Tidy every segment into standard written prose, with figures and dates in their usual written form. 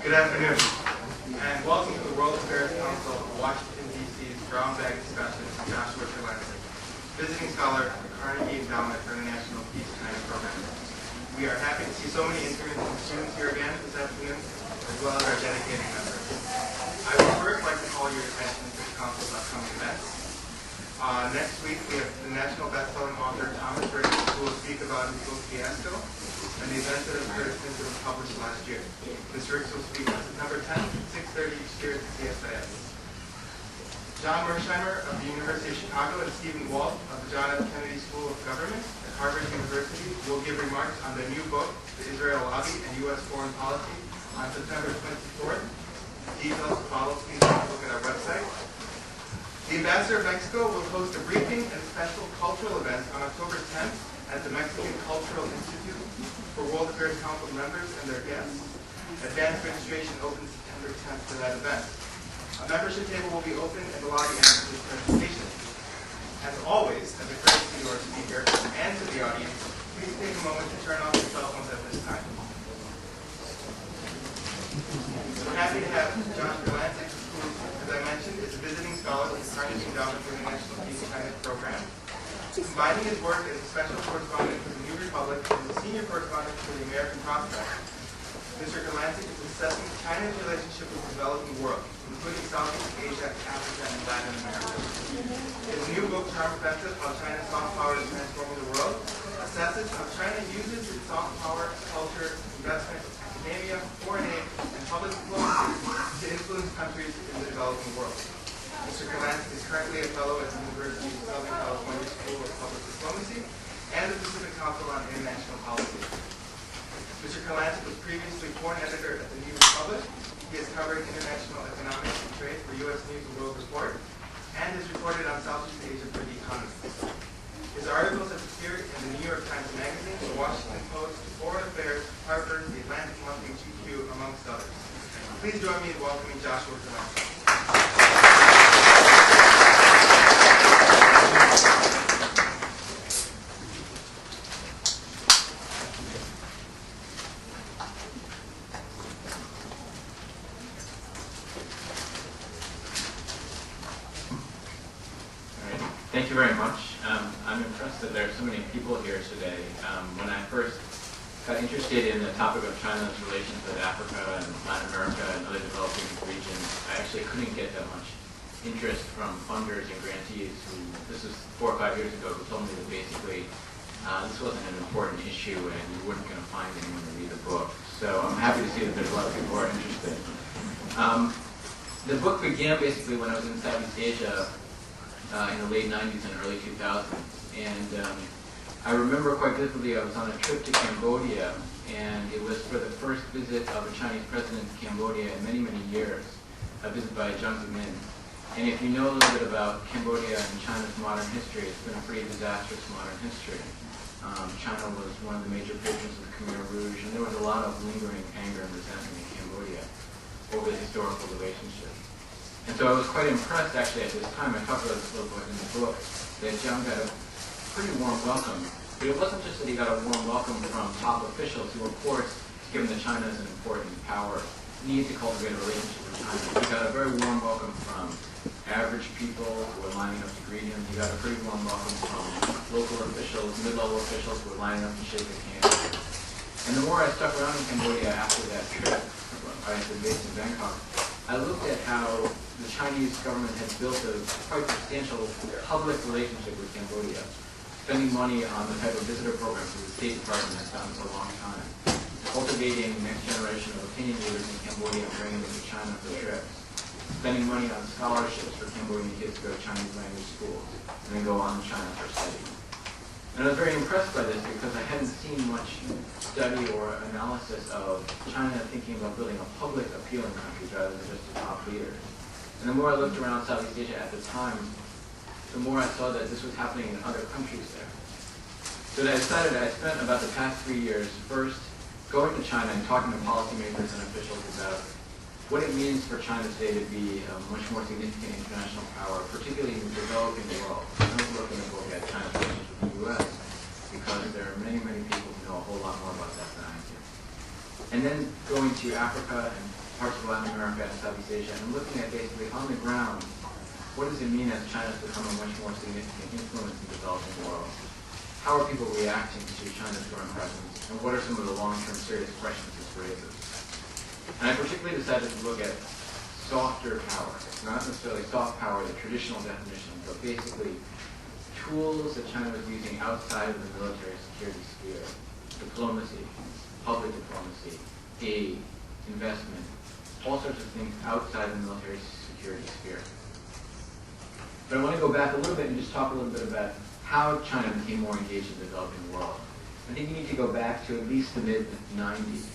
Good afternoon, and welcome to the World Affairs Council of Washington, D.C.'s Brown Bag discussion with Joshua Kurlantzick, visiting scholar of the Carnegie Endowments China Program. We are happy to see so many interested students here again this afternoon, as well as our dedicated members. I would first like to call your attention to the Council's upcoming events. Next week, we have the national best-selling author Thomas Rick, who will speak about his book Fiasco and the events that occurred since it was published last year. Mr. Ricks will speak on September 10th at 6:30 each year at the CSIS. John Mersheimer of the University of Chicago and Stephen Walt of the John F. Kennedy School of Government at Harvard University will give remarks on their new book, The Israel Lobby and U.S. Foreign Policy, on September 24th. Details to follow, please take a look at our website. The Ambassador of Mexico will host a briefing and special cultural event on October 10th at the Mexican Cultural Institute for World Affairs Council members and their guests. Advanced registration opens September 10th for that event. A membership table will be open in the lobby after this presentation. As always, as a courtesy to our speaker and to the audience, please take a moment to turn off your cell phones at this time. We're happy to have Josh Kurlantzick, who, as I mentioned, is a visiting scholar with the Carnegie Endowments China Program. Combining his work as a special correspondent for the New Republic and a senior correspondent for the American Prospect, Mr. Kurlantzick is assessing China's relationship with the developing world, including Southeast Asia, Africa, and Latin America. His new book, Charm Offensive, How China's Soft Power is Transforming the World, assesses how China uses its soft power, culture, investment, academia, foreign aid, and public diplomacy to influence countries in the developing world. Mr. Kurlantzick is currently a fellow at the University of Southern California School of Public Diplomacy and the Pacific Council on International Policy. Mr. Kurlantzick was previously foreign editor at the New Republic. He has covered international economics and trade for U.S. News and World Report and has reported on Southeast Asia for The Economist. His articles have appeared in the New York Times Magazine, the Washington Post, Foreign Affairs, Harvard, the Atlantic Monthly, GQ, amongst others. Please join me in welcoming Joshua Kurlantzick. Thank you very much. I'm impressed that there are so many people here today. When I first got interested in the topic of China's relations with Africa and Latin America and other developing regions, I actually couldn't get that much interest from funders and grantees who, this was 4 or 5 years ago, who told me that basically this wasn't an important issue and you weren't going to find anyone to read the book. So I'm happy to see that there's a lot of people who are interested. The book began basically when I was in Southeast Asia in the late 90s and early 2000s. And I remember quite vividly I was on a trip to Cambodia, and it was for the first visit of a Chinese president to Cambodia in many, many years, a visit by Jiang Zemin. And if you know a little bit about Cambodia and China's modern history, it's been a pretty disastrous modern history. China was one of the major patrons of the Khmer Rouge, and there was a lot of lingering anger and resentment in Cambodia over the historical relationship. And so I was quite impressed, actually, at this time, I talked about this a little bit in the book, that Jiang got a pretty warm welcome. But it wasn't just that he got a warm welcome from top officials who, of course, given that China is an important power, need to cultivate a relationship with China. He got a very warm welcome from average people who were lining up to greet him. He got a pretty warm welcome from local officials, mid-level officials who were lining up to shake his hand. And the more I stuck around in Cambodia after that trip, I had been based in Bangkok, I looked at how the Chinese government had built a quite substantial public relationship with Cambodia, spending money on the type of visitor programs that the State Department has done for a long time, cultivating the next generation of opinion leaders in Cambodia and bringing them to China for trips, spending money on scholarships for Cambodian kids to go to Chinese language schools and then go on to China for study. And I was very impressed by this because I hadn't seen much study or analysis of China thinking about building a public appeal in countries rather than just the top leaders. And the more I looked around Southeast Asia at the time, the more I saw that this was happening in other countries there. So I decided I spent about the past 3 years first going to China and talking to policymakers and officials about what it means for China today to be a much more significant international power, particularly in the developing world. I don't look in the book at China's relations with the U.S. because there are many, many people who know a whole lot more about that than I do. And then going to Africa and parts of Latin America and Southeast Asia, and looking at basically on the ground, what does it mean as China's become a much more significant influence in the developing world? How are people reacting to China's growing presence, and what are some of the long-term serious questions this raises? And I particularly decided to look at softer power, not necessarily soft power, the traditional definition, but basically tools that China was using outside of the military security sphere: diplomacy, public diplomacy, aid, investment, all sorts of things outside the military security sphere. But I want to go back a little bit and just talk a little bit about how China became more engaged in the developing world. I think you need to go back to at least the mid-90s.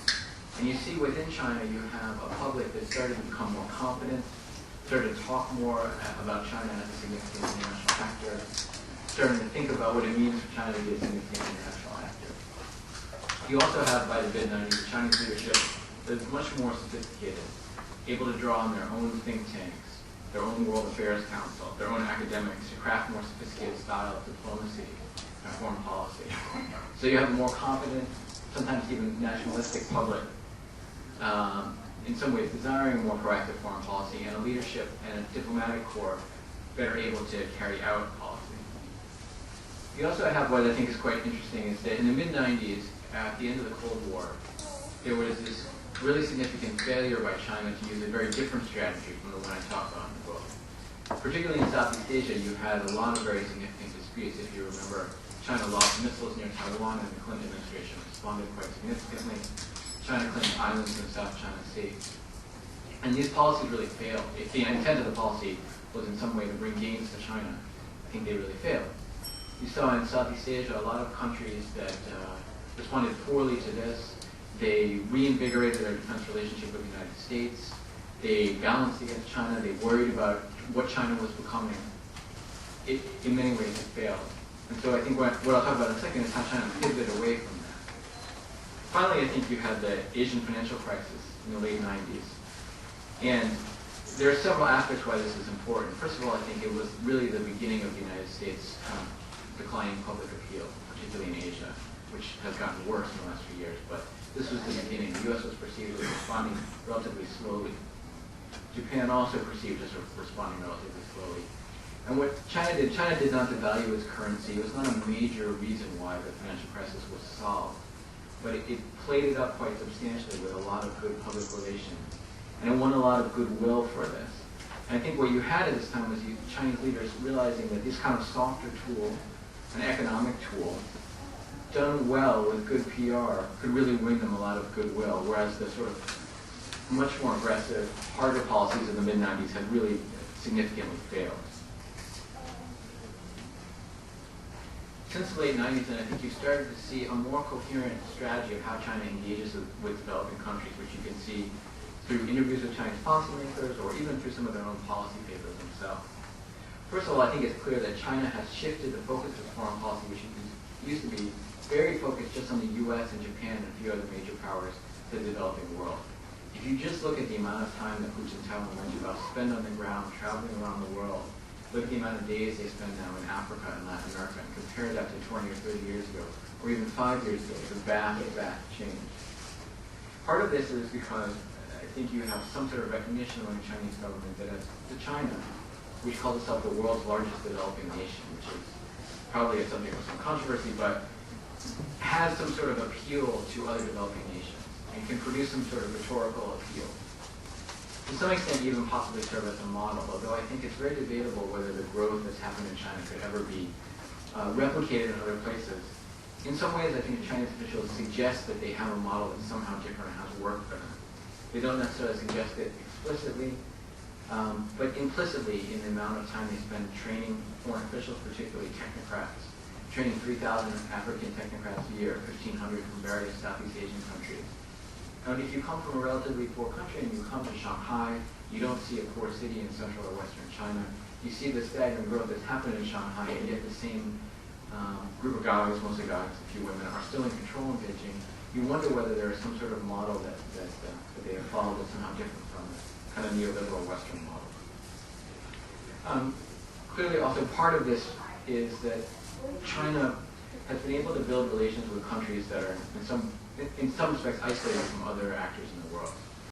And you see within China you have a public that started to become more confident, started to talk more about China as a significant international actor, starting to think about what it means for China to be a significant international actor. You also have, by the mid-90s, the Chinese leadership that is much more sophisticated, able to draw on their own think tanks, their own World Affairs Council, their own academics to craft more sophisticated style of diplomacy and foreign policy. So you have a more confident, sometimes even nationalistic public, in some ways desiring a more proactive foreign policy, and a leadership and a diplomatic corps better able to carry out policy. You also have what I think is quite interesting is that in the mid-90s, at the end of the Cold War, there was this really significant failure by China to use a very different strategy from the one I talked about in the book. Particularly in Southeast Asia, you had a lot of very significant disputes. If you remember, China lost missiles near Taiwan, and the Clinton administration responded quite significantly. China claimed islands in the South China Sea. And these policies really failed. If the intent of the policy was in some way to bring gains to China, I think they really failed. You saw in Southeast Asia a lot of countries that responded poorly to this. They reinvigorated their defense relationship with the United States. They balanced against China. They worried about what China was becoming. It, in many ways, it failed. And so I think what I'll talk about in a second is how China pivoted away from that. Finally, I think you had the Asian financial crisis in the late 90s. And there are several aspects why this is important. First of all, I think it was really the beginning of the United States' declining public appeal, particularly in Asia, which has gotten worse in the last few years. But this was the beginning. The U.S. was perceived as responding relatively slowly. Japan also perceived as responding relatively slowly. And what China did not devalue its currency. It was not a major reason why the financial crisis was solved. But it played it up quite substantially with a lot of good public relations. And it won a lot of goodwill for this. And I think what you had at this time was Chinese leaders realizing that this kind of softer tool, an economic tool, done well with good PR, could really win them a lot of goodwill, whereas the sort of much more aggressive, harder policies of the mid-90s had really significantly failed. Since the late 90s, and I think you started to see a more coherent strategy of how China engages with developing countries, which you can see through interviews with Chinese policymakers or even through some of their own policy papers themselves. First of all, I think it's clear that China has shifted the focus of foreign policy, which used to be very focused just on the U.S. and Japan and a few other major powers, to the developing world. If you just look at the amount of time that Hu Jintao and Wen Jiabao spend on the ground, traveling around the world, look at the amount of days they spend now in Africa and Latin America, and compare that to 20 or 30 years ago, or even 5 years ago, it's a vast, vast change. Part of this is because I think you have some sort of recognition among the Chinese government that as to China, which calls itself the world's largest developing nation, which is probably a subject of some controversy, but has some sort of appeal to other developing nations and can produce some sort of rhetorical appeal. To some extent, even possibly serve as a model, although I think it's very debatable whether the growth that's happened in China could ever be replicated in other places. In some ways, I think the Chinese officials suggest that they have a model that's somehow different and has worked for them. They don't necessarily suggest it explicitly, but implicitly in the amount of time they spend training foreign officials, particularly technocrats, training 3,000 African technocrats a year, 1,500 from various Southeast Asian countries. And if you come from a relatively poor country and you come to Shanghai, you don't see a poor city in central or western China. You see the staggering growth that's happened in Shanghai, and yet the same group of guys, mostly guys, a few women, are still in control in Beijing. You wonder whether there is some sort of model that they have followed that's somehow different from the kind of neoliberal Western model. Clearly, also part of this is that China has been able to build relations with countries that are in some respects isolated from other actors in the world.